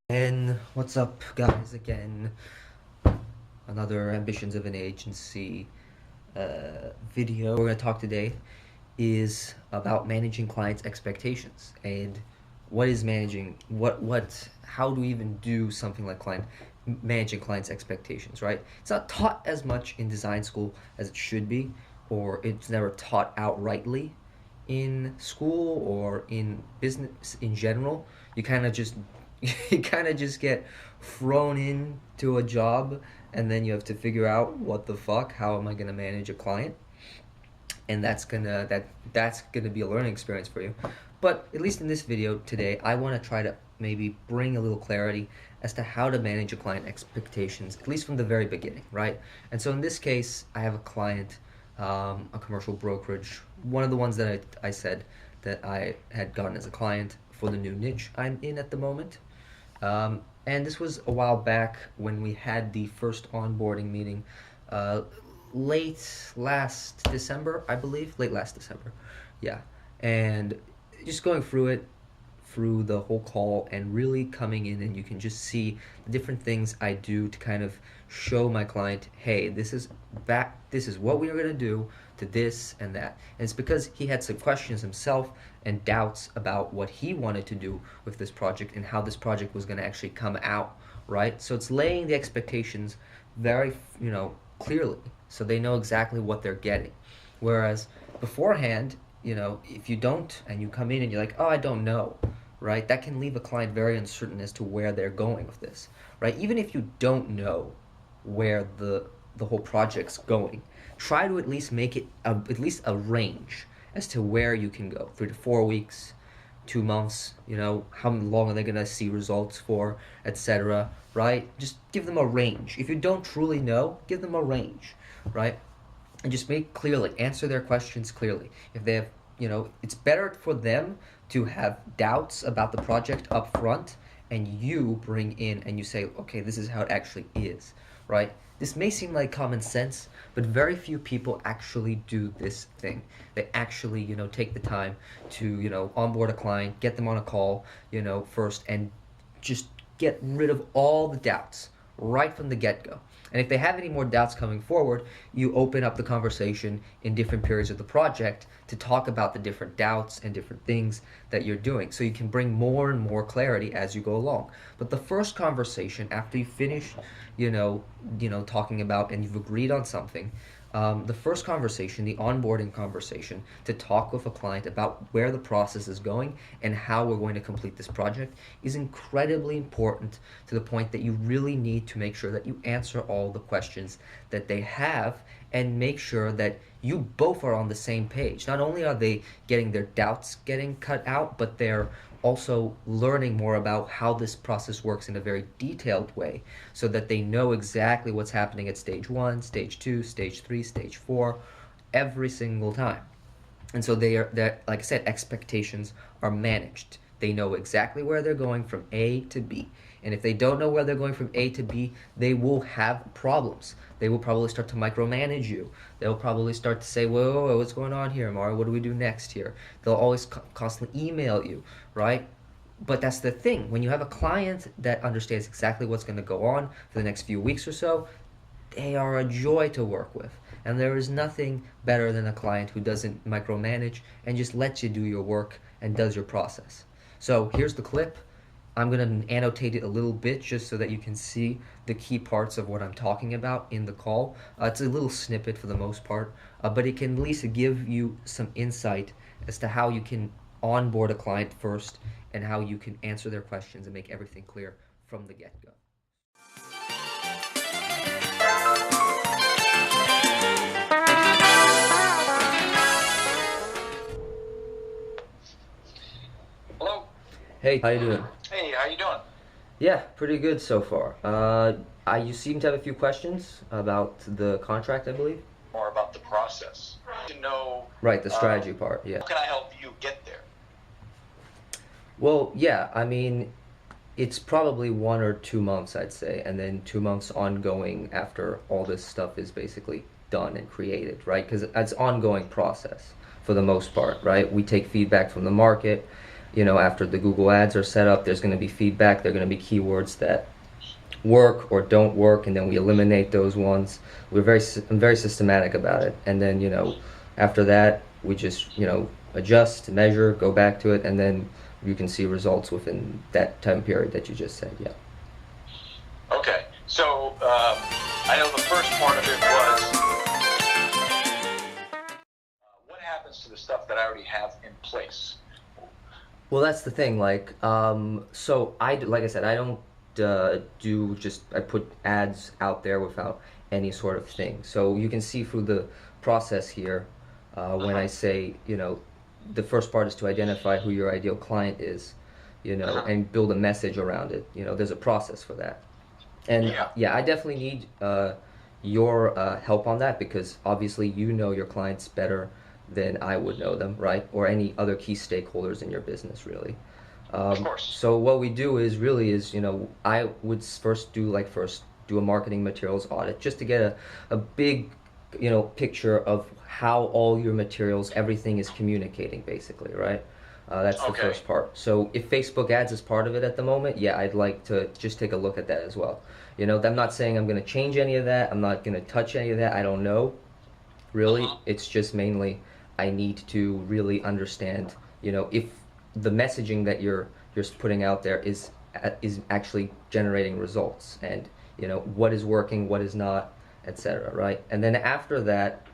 And what's up, guys? Again, another Ambitions of an Agency video. We're going to talk today is about managing clients' expectations and what is managing how do we even do something like managing clients' expectations, right? It's not taught as much in design school as it should be, or it's never taught outrightly in school or in business in general. You kind of just you kind of just get thrown into a job, and then you have to figure out what the fuck, how am I going to manage a client, and that's gonna be a learning experience for you. But at least in this video today, I want to try to maybe bring a little clarity as to how to manage a client expectations, at least from the very beginning, right? And so in this case, I have a client, a commercial brokerage, one of the ones that I said that I had gotten as a client for the new niche I'm in at the moment. And this was a while back when we had the first onboarding meeting, late last December, I believe. Late last December, yeah. And just going through it, through the whole call, and really coming in, and you can just see the different things I do to kind of show my client, hey, this is what we are going to do to this and that. And it's because he had some questions himself and doubts about what he wanted to do with this project and how this project was going to actually come out, right? So it's laying the expectations very, clearly, so they know exactly what they're getting. Whereas beforehand, if you don't, and you come in and you're like, oh, I don't know, right? That can leave a client very uncertain as to where they're going with this, right? Even if you don't know where the whole project's going, try to at least make it at least a range as to where you can go. 3 to 4 weeks, 2 months, how long are they gonna see results for, etc., right? Just give them a range. If you don't truly know, give them a range, right? And just make clearly, answer their questions clearly. If they have, it's better for them to have doubts about the project up front, and you bring in and you say, okay, this is how it actually is, right? This may seem like common sense, but very few people actually do this thing. They actually, take the time to, onboard a client, get them on a call, first, and just get rid of all the doubts right from the get-go. And if they have any more doubts coming forward, you open up the conversation in different periods of the project to talk about the different doubts and different things that you're doing, so you can bring more and more clarity as you go along. But the first conversation, after you finish, talking about, and you've agreed on something, the first conversation, the onboarding conversation, to talk with a client about where the process is going and how we're going to complete this project, is incredibly important, to the point that you really need to make sure that you answer all the questions that they have, and make sure that you both are on the same page. Not only are they getting their doubts getting cut out, but they're also learning more about how this process works in a very detailed way, so that they know exactly what's happening at stage 1, stage 2, stage 3, stage 4, every single time. And so they're, like I said, expectations are managed. They know exactly where they're going from A to B. And if they don't know where they're going from A to B, they will have problems. They will probably start to micromanage you. They'll probably start to say, whoa, what's going on here, Mario? What do we do next here? They'll always constantly email you, right? But that's the thing. When you have a client that understands exactly what's going to go on for the next few weeks or so, they are a joy to work with. And there is nothing better than a client who doesn't micromanage and just lets you do your work and does your process. So here's the clip. I'm going to annotate it a little bit just so that you can see the key parts of what I'm talking about in the call. It's a little snippet for the most part, but it can at least give you some insight as to how you can onboard a client first, and how you can answer their questions and make everything clear from the get-go. Hello. Hey, how you doing? Hey, how you doing? Yeah, pretty good so far. You seem to have a few questions about the contract, I believe? More about the process. To know. Right, the strategy part, yeah. How can I help you get there? Well, yeah, I mean, it's probably 1 or 2 months, I'd say, and then 2 months ongoing after all this stuff is basically done and created, right? Because it's ongoing process for the most part, right? We take feedback from the market, after the Google ads are set up, there's going to be feedback. There are going to be keywords that work or don't work, and then we eliminate those ones. I'm very systematic about it. And then, after that, we just, adjust, measure, go back to it, and then you can see results within that time period that you just said. Yeah. Okay. So I know the first part of it was what happens to the stuff that I already have in place? Well, that's the thing. Like, like I said, I don't I put ads out there without any sort of thing. So you can see through the process here, when I say, the first part is to identify who your ideal client is, and build a message around it. There's a process for that. And yeah, I definitely need your help on that, because obviously you know your clients better than I would know them, right? Or any other key stakeholders in your business, really. Of course. So what we do is I would first do a marketing materials audit, just to get a big, picture of how all your materials, everything is communicating, basically, right? That's the first part. So if Facebook ads is part of it at the moment, yeah, I'd like to just take a look at that as well. I'm not saying I'm going to change any of that. I'm not going to touch any of that. I don't know, really. It's just mainly I need to really understand, if the messaging that you're putting out there is actually generating results, and what is working, what is not, etc. Right? And then after that,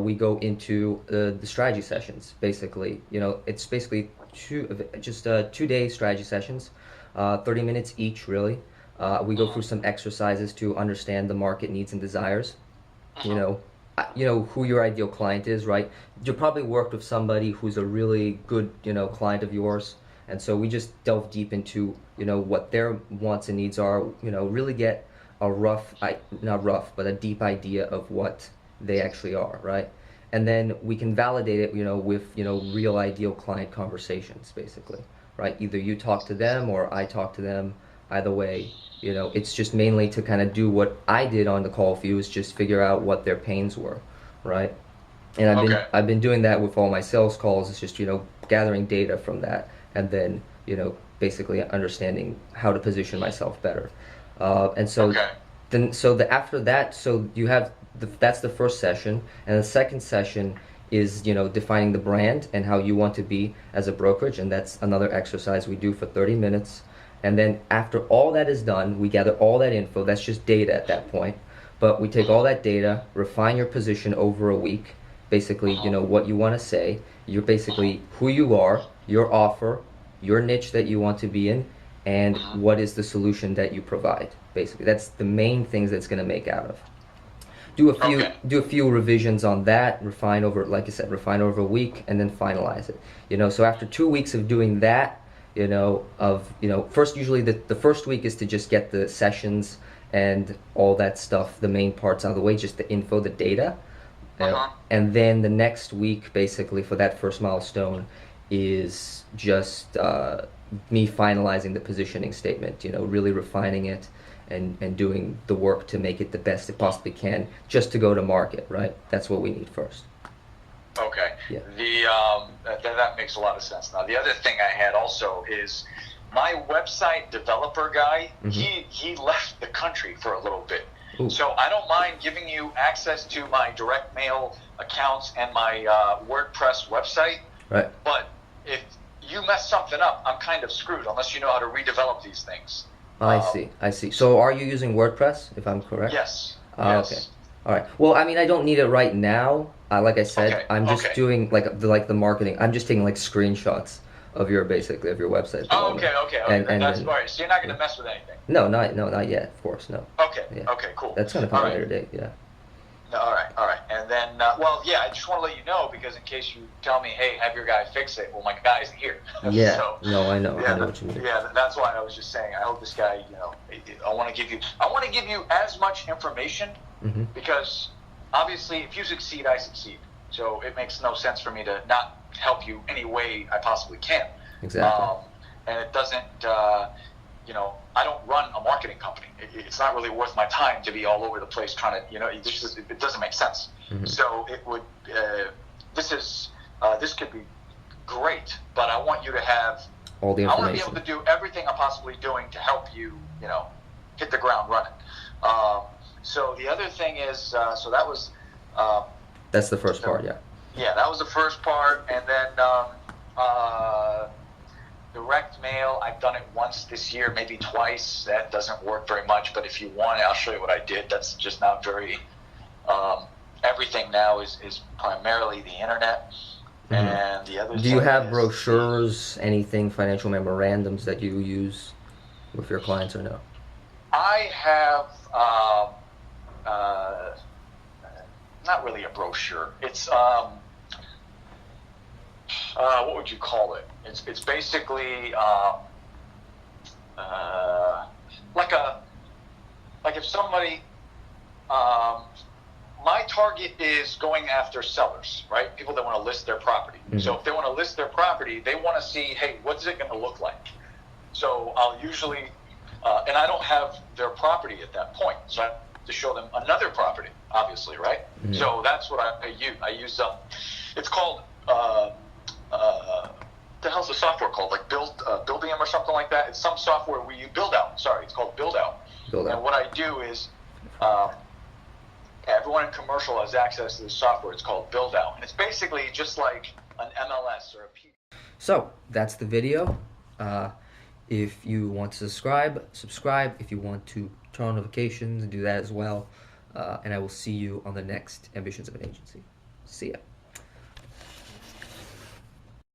we go into the strategy sessions. Basically, it's basically 2-day strategy sessions, 30 minutes each, really. We go through some exercises to understand the market needs and desires. Who your ideal client is, right? You probably worked with somebody who's a really good, client of yours, and so we just delve deep into, what their wants and needs are. Really get not rough, but a deep idea of what they actually are, right? And then we can validate it, with real ideal client conversations, basically, right? Either you talk to them or I talk to them. Either way, it's just mainly to kind of do what I did on the call with you, is just figure out what their pains were, right? And I've been doing that with all my sales calls. It's just, gathering data from that, and then, basically understanding how to position myself better. After that, so you have that's the first session, and the second session is, defining the brand and how you want to be as a brokerage, and that's another exercise we do for 30 minutes. And then after all that is done, we gather all that info. That's just data at that point. But we take all that data, refine your position over a week. Basically, what you want to say. You're basically who you are, your offer, your niche that you want to be in, and what is the solution that you provide. Basically, that's the main things that's going to make out of. Do a few revisions on that. Refine over a week, and then finalize it. So after 2 weeks of doing that, first, usually the first week is to just get the sessions and all that stuff, the main parts out of the way, just the info, the data. And then the next week, basically, for that first milestone is just me finalizing the positioning statement, really refining it and doing the work to make it the best it possibly can, just to go to market, right? That's what we need first. Okay. Yeah. That makes a lot of sense. Now, the other thing I had also is my website developer guy, he left the country for a little bit. Ooh. So I don't mind giving you access to my direct mail accounts and my WordPress website. Right. But if you mess something up, I'm kind of screwed unless you know how to redevelop these things. I see. So are you using WordPress, if I'm correct? Yes. Yes. Okay. All right. Well, I don't need it right now. Like I said, I'm just doing like the marketing. I'm just taking like screenshots of your website. Oh, okay. And that's right. So you're not going to mess with anything. No, not yet. Of course, no. Okay. Yeah. Okay. Cool. That's going to come later date. Yeah. All right. And then, I just want to let you know, because in case you tell me, hey, have your guy fix it. Well, my guy isn't here. Yeah. So, no, I know. Yeah, I know what you mean. Yeah, that's why I was just saying. I hope this guy, I want to give you as much information, because obviously, if you succeed, I succeed. So it makes no sense for me to not help you any way I possibly can. Exactly. And it doesn't, I don't run a marketing company. It's not really worth my time to be all over the place trying to, it doesn't make sense. So it would, this could be great, but I want you to have all the I want to be information. able to do everything I'm possibly doing to help you, hit the ground running. So the other thing is, so that was That's the first part, yeah. Yeah, that was the first part, and then direct mail. I've done it once this year, maybe twice. That doesn't work very much, but if you want it, I'll show you what I did. That's just not very. Everything now is primarily the internet, and the other. Do you have brochures, anything, financial memorandums that you use with your clients or no? I have not really a brochure. It's what would you call it? It's basically like if somebody my target is going after sellers, right? People that want to list their property. So if they want to list their property, they want to see, hey, what's it going to look like? So I'll usually, and I don't have their property at that point, so I have to show them another property, obviously, right? So that's what I use. I use it's called the hell's the software called? Like Buildium or something like that. It's some software where you build out. Sorry, it's called Build Out. And what I do is, everyone in commercial has access to this software. It's called Build Out, and it's basically just like an MLS or a P. So that's the video. If you want to subscribe. If you want to turn on notifications, do that as well. And I will see you on the next Ambitions of an Agency. See ya.